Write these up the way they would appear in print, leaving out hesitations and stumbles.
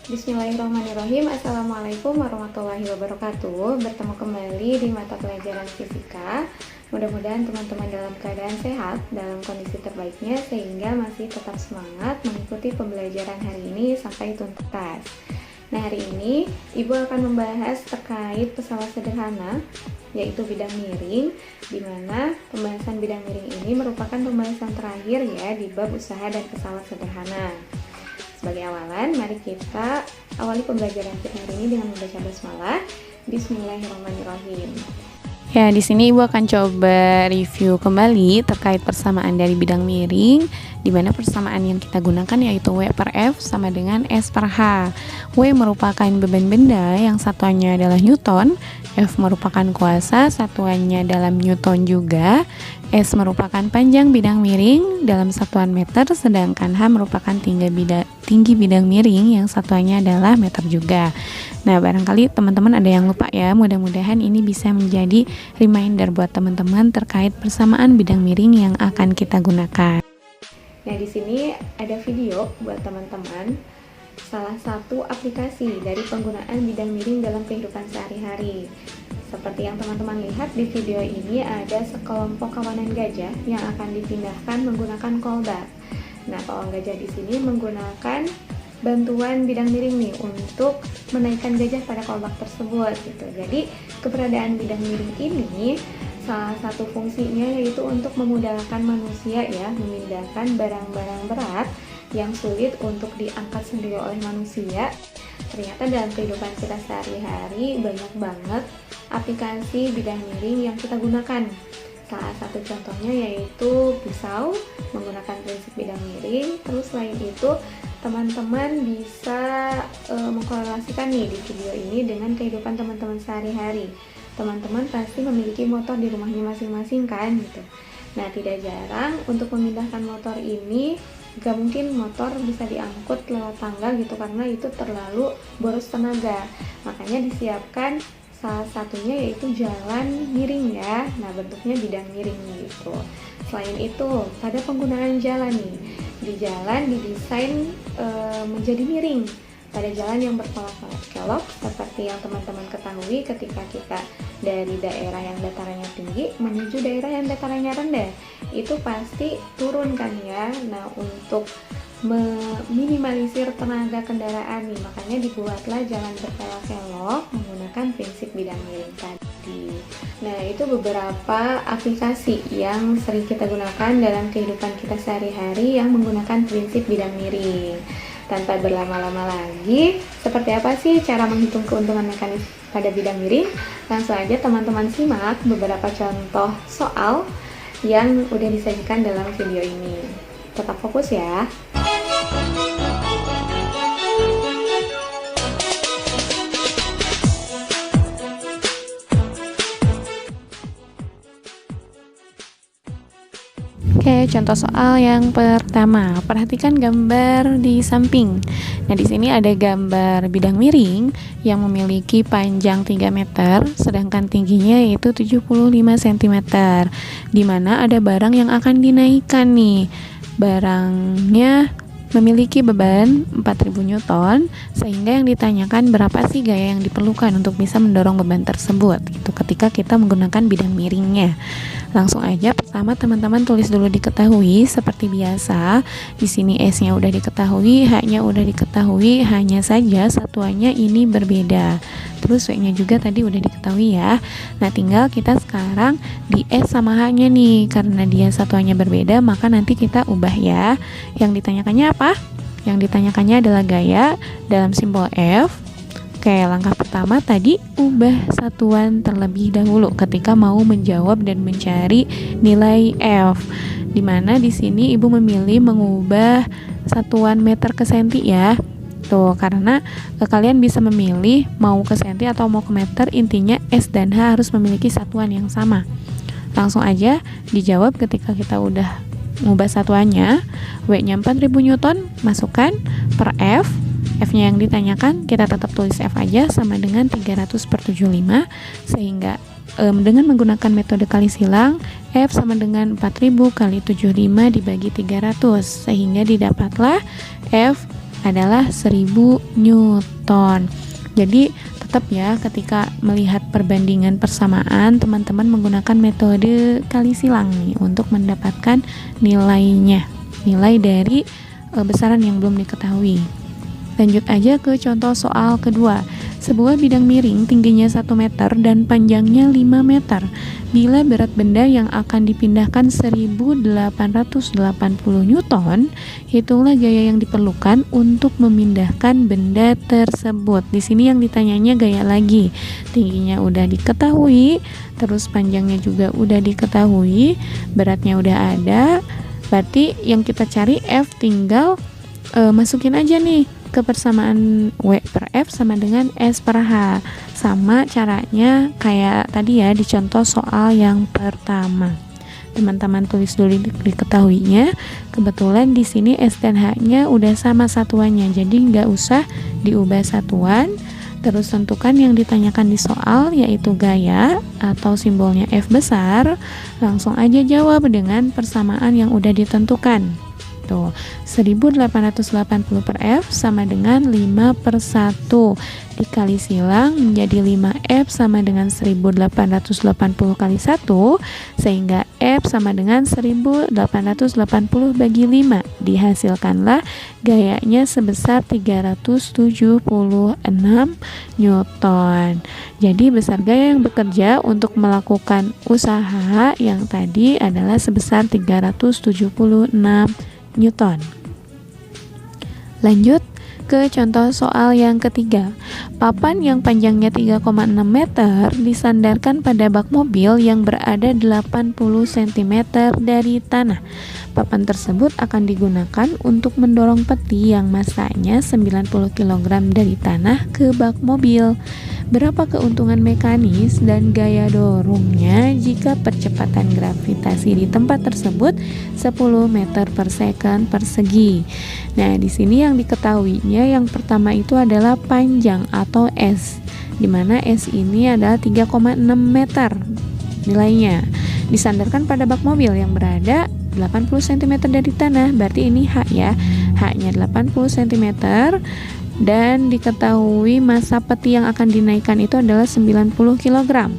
Bismillahirrahmanirrahim. Assalamualaikum warahmatullahi wabarakatuh. Bertemu kembali di mata pelajaran fisika. Mudah-mudahan teman-teman dalam keadaan sehat, dalam kondisi terbaiknya, sehingga masih tetap semangat mengikuti pembelajaran hari ini sampai tuntas. Nah, hari ini Ibu akan membahas terkait pesawat sederhana, yaitu bidang miring, di mana pembahasan bidang miring ini merupakan pembahasan terakhir ya di bab usaha dan pesawat sederhana. Sebagai awalan, mari kita awali pembelajaran kita hari ini dengan membaca basmalah. Bismillahirrahmanirrahim. Ya, di sini Ibu akan coba review kembali terkait persamaan dari bidang miring, di mana persamaan yang kita gunakan yaitu W per F sama dengan S per H. W merupakan beban benda yang satuannya adalah Newton, F merupakan kuasa, satuannya dalam Newton juga, S merupakan panjang bidang miring dalam satuan meter, sedangkan H merupakan tinggi bidang miring yang satuannya adalah meter juga. Nah, barangkali teman-teman ada yang lupa ya, mudah-mudahan ini bisa menjadi reminder buat teman-teman terkait persamaan bidang miring yang akan kita gunakan. Nah, di sini ada video buat teman-teman, salah satu aplikasi dari penggunaan bidang miring dalam kehidupan sehari-hari. Seperti yang teman-teman lihat di video ini, ada sekelompok kawanan gajah yang akan dipindahkan menggunakan kolbak. Nah, pawang gajah di sini menggunakan bantuan bidang miring nih untuk menaikkan gajah pada kolbak tersebut gitu. Jadi keberadaan bidang miring ini salah satu fungsinya yaitu untuk memudahkan manusia ya memindahkan barang-barang berat yang sulit untuk diangkat sendiri oleh manusia. Ternyata dalam kehidupan kita sehari-hari banyak banget aplikasi bidang miring yang kita gunakan. Salah satu contohnya yaitu pisau menggunakan prinsip bidang miring. Terus selain itu teman-teman bisa mengkorelasikan nih di video ini dengan kehidupan teman-teman sehari-hari. Teman-teman pasti memiliki motor di rumahnya masing-masing kan gitu. Nah, tidak jarang untuk memindahkan motor ini gak mungkin motor bisa diangkut lewat tangga gitu karena itu terlalu boros tenaga. Makanya disiapkan salah satunya yaitu jalan miring ya. Nah, bentuknya bidang miring gitu. Selain itu, pada penggunaan jalan nih, di jalan didesain menjadi miring pada jalan yang berpola kelok seperti yang teman-teman ketahui ketika kita dari daerah yang datarannya tinggi menuju daerah yang datarannya rendah, itu pasti turun kan ya. Nah, untuk meminimalisir tenaga kendaraan nih, makanya dibuatlah jalan berpola kelok menggunakan prinsip bidang miring tadi. Nah, itu beberapa aplikasi yang sering kita gunakan dalam kehidupan kita sehari-hari yang menggunakan prinsip bidang miring. Tanpa berlama-lama lagi, seperti apa sih cara menghitung keuntungan mekanis pada bidang miring? Langsung aja teman-teman simak beberapa contoh soal yang udah disajikan dalam video ini. Tetap fokus ya. Oke, contoh soal yang pertama. Perhatikan gambar di samping. Nah, di sini ada gambar bidang miring yang memiliki panjang 3 meter, sedangkan tingginya yaitu 75 cm. Di mana ada barang yang akan dinaikkan nih. Barangnya memiliki beban 4000 Newton, sehingga yang ditanyakan berapa sih gaya yang diperlukan untuk bisa mendorong beban tersebut itu ketika kita menggunakan bidang miringnya. Langsung aja pertama teman-teman tulis dulu diketahui seperti biasa. Di sini S-nya udah diketahui, H-nya udah diketahui, hanya saja satuannya ini berbeda. Terus W-nya juga tadi udah diketahui ya. Nah, tinggal kita sekarang di S sama H-nya nih, karena dia satuannya berbeda, maka nanti kita ubah ya. Yang ditanyakannya apa? Yang ditanyakannya adalah gaya dalam simbol F. Oke, langkah pertama tadi ubah satuan terlebih dahulu ketika mau menjawab dan mencari nilai F. Dimana di sini Ibu memilih mengubah satuan meter ke senti ya. Tuh, karena kalian bisa memilih mau ke senti atau mau ke meter, intinya S dan H harus memiliki satuan yang sama. Langsung aja dijawab ketika kita udah mengubah satuannya. W-nya 4000 Newton, masukkan per F. F-nya yang ditanyakan, kita tetap tulis F aja sama dengan 300/75, sehingga dengan menggunakan metode kali silang, F sama dengan 4000 kali 75 dibagi 300, sehingga didapatlah F adalah 1000 Newton. Jadi tetap ya, ketika melihat perbandingan persamaan, teman-teman menggunakan metode kali silang nih untuk mendapatkan nilainya, nilai dari besaran yang belum diketahui. Lanjut aja ke contoh soal kedua. Sebuah bidang miring tingginya 1 meter dan panjangnya 5 meter. Bila berat benda yang akan dipindahkan 1880 Newton, hitunglah gaya yang diperlukan untuk memindahkan benda tersebut. Di sini yang ditanyanya gaya lagi. Tingginya udah diketahui, terus panjangnya juga udah diketahui, beratnya udah ada. Berarti yang kita cari F, tinggal masukin aja nih ke persamaan W per F sama dengan S per H. Sama caranya kayak tadi ya di contoh soal yang pertama. Teman-teman tulis dulu diketahuinya. Kebetulan di sini S dan H-nya udah sama satuannya, jadi nggak usah diubah satuan. Terus tentukan yang ditanyakan di soal, yaitu gaya atau simbolnya F besar. Langsung aja jawab dengan persamaan yang udah ditentukan. Tuh, 1880 per F sama dengan 5 per 1. Dikali silang menjadi 5F sama dengan 1880 kali 1, sehingga F sama dengan 1880 bagi 5. Dihasilkanlah gayanya sebesar 376 Newton. Jadi besar gaya yang bekerja untuk melakukan usaha yang tadi adalah sebesar 376 Newton. Lanjut ke contoh soal yang ketiga. Papan yang panjangnya 3,6 meter disandarkan pada bak mobil yang berada 80 cm dari tanah. Papan tersebut akan digunakan untuk mendorong peti yang masanya 90 kg dari tanah ke bak mobil. Berapa keuntungan mekanis dan gaya dorongnya jika percepatan gravitasi di tempat tersebut 10 meter per second persegi? Nah, di sini yang diketahuinya yang pertama itu adalah panjang atau S, di mana S ini adalah 3,6 meter nilainya. Disandarkan pada bak mobil yang berada 80 cm dari tanah, berarti ini H ya. H-nya 80 cm. Dan diketahui massa peti yang akan dinaikkan itu adalah 90 kg.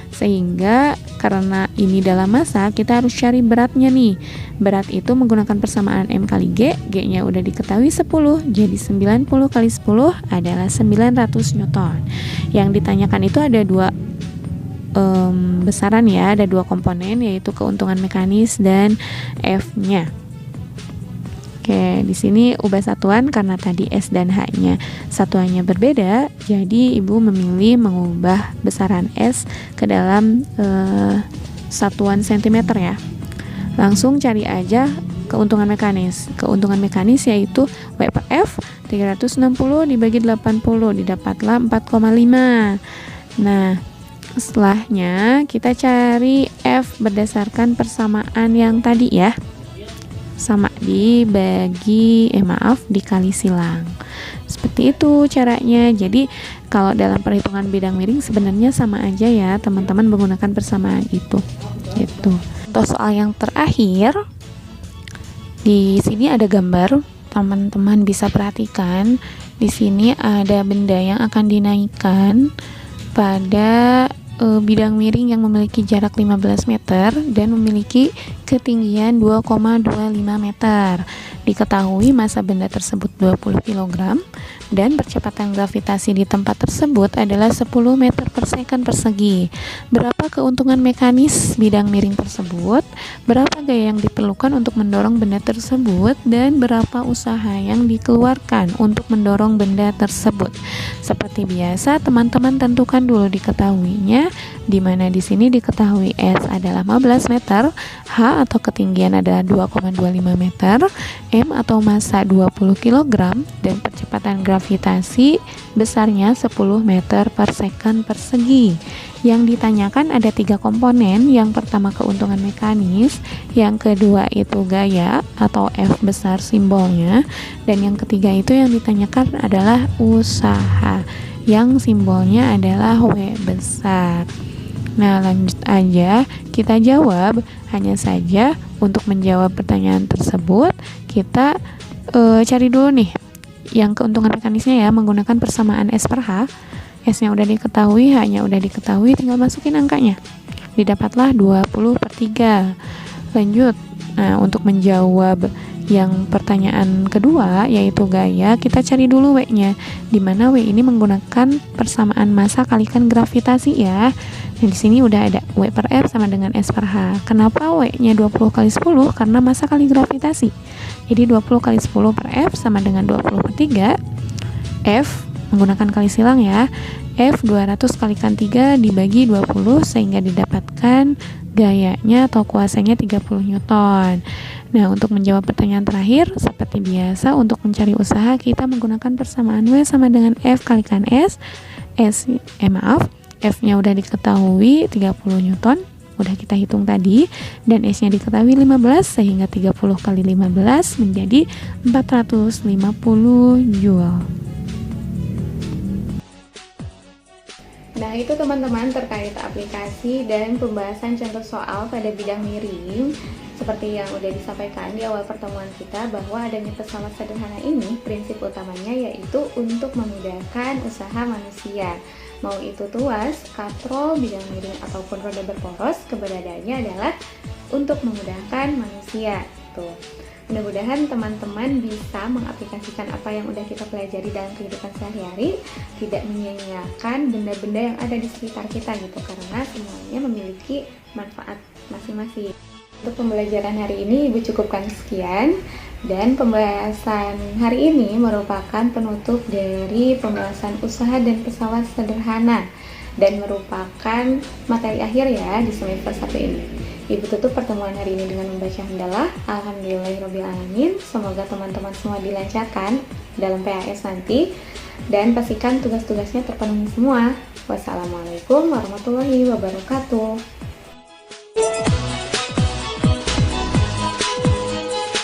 Sehingga karena ini dalam massa, kita harus cari beratnya nih. Berat itu menggunakan persamaan M kali G. G-nya udah diketahui 10. Jadi 90 kali 10 adalah 900 Newton. Yang ditanyakan itu ada dua besaran ya, ada dua komponen, yaitu keuntungan mekanis dan F-nya. Oke, di sini ubah satuan karena tadi S dan H-nya satuannya berbeda, jadi Ibu memilih mengubah besaran S ke dalam satuan cm ya. Langsung cari aja keuntungan mekanis. Keuntungan mekanis yaitu W per F 360 dibagi 80, didapatlah 4,5. Nah, setelahnya kita cari F berdasarkan persamaan yang tadi ya. Sama dikali silang. Seperti itu caranya. Jadi kalau dalam perhitungan bidang miring sebenarnya sama aja ya, teman-teman menggunakan persamaan itu. Gitu. Untuk soal yang terakhir, di sini ada gambar, teman-teman bisa perhatikan. Di sini ada benda yang akan dinaikkan pada bidang miring yang memiliki jarak 15 meter dan memiliki ketinggian 2,25 meter. Diketahui massa benda tersebut 20 kg dan percepatan gravitasi di tempat tersebut adalah 10 meter per second persegi. Berapa keuntungan mekanis bidang miring tersebut? Berapa gaya yang diperlukan untuk mendorong benda tersebut? Dan berapa usaha yang dikeluarkan untuk mendorong benda tersebut? Seperti biasa, teman-teman tentukan dulu diketahuinya, di mana di sini diketahui S adalah 15 meter, H atau ketinggian adalah 2,25 meter, M atau massa 20 kg, dan percepatan gravitasi besarnya 10 meter per second persegi. Yang ditanyakan ada 3 komponen. Yang pertama keuntungan mekanis, yang kedua itu gaya atau F besar simbolnya, dan yang ketiga itu yang ditanyakan adalah usaha, yang simbolnya adalah W besar. Nah, lanjut aja kita jawab. Hanya saja untuk menjawab pertanyaan tersebut kita cari dulu nih yang keuntungan mekanisnya ya menggunakan persamaan S per H. S-nya udah diketahui, H-nya udah diketahui, tinggal masukin angkanya. Didapatlah 20/3. Lanjut. Nah, untuk menjawab yang pertanyaan kedua yaitu gaya, kita cari dulu W-nya. Dimana W ini menggunakan persamaan massa kalikan gravitasi ya. Nah, di sini udah ada W per F sama dengan S per H. Kenapa W-nya 20 kali 10? Karena massa kali gravitasi. Jadi 20 kali 10 per F sama dengan 20/3. F menggunakan kali silang ya. F 200 kalikan 3 dibagi 20 sehingga didapatkan gayanya atau kuasanya 30 Newton. Nah, untuk menjawab pertanyaan terakhir, seperti biasa untuk mencari usaha kita menggunakan persamaan W sama dengan F kalikan S. F-nya udah diketahui 30 Newton, udah kita hitung tadi, dan S-nya diketahui 15 sehingga 30 kali 15 menjadi 450 Joule. Nah, itu teman-teman terkait aplikasi dan pembahasan contoh soal pada bidang miring. Seperti yang udah disampaikan di awal pertemuan kita, bahwa adanya pesawat sederhana ini prinsip utamanya yaitu untuk memudahkan usaha manusia. Mau itu tuas, katrol, bidang miring ataupun roda berporos, keberadaannya adalah untuk memudahkan manusia. Tuh. Mudah-mudahan teman-teman bisa mengaplikasikan apa yang udah kita pelajari dalam kehidupan sehari-hari, tidak menyia-nyiakan benda-benda yang ada di sekitar kita gitu, karena semuanya memiliki manfaat masing-masing. Untuk pembelajaran hari ini Ibu cukupkan sekian, dan pembahasan hari ini merupakan penutup dari pembahasan usaha dan pesawat sederhana dan merupakan materi akhir ya di semester 1 ini. Ibu tutup pertemuan hari ini dengan membaca hamdalah. Alhamdulillahirrabbilalamin. Semoga teman-teman semua dilancarkan dalam PAS nanti dan pastikan tugas-tugasnya terpenuhi semua. Wassalamualaikum warahmatullahi wabarakatuh.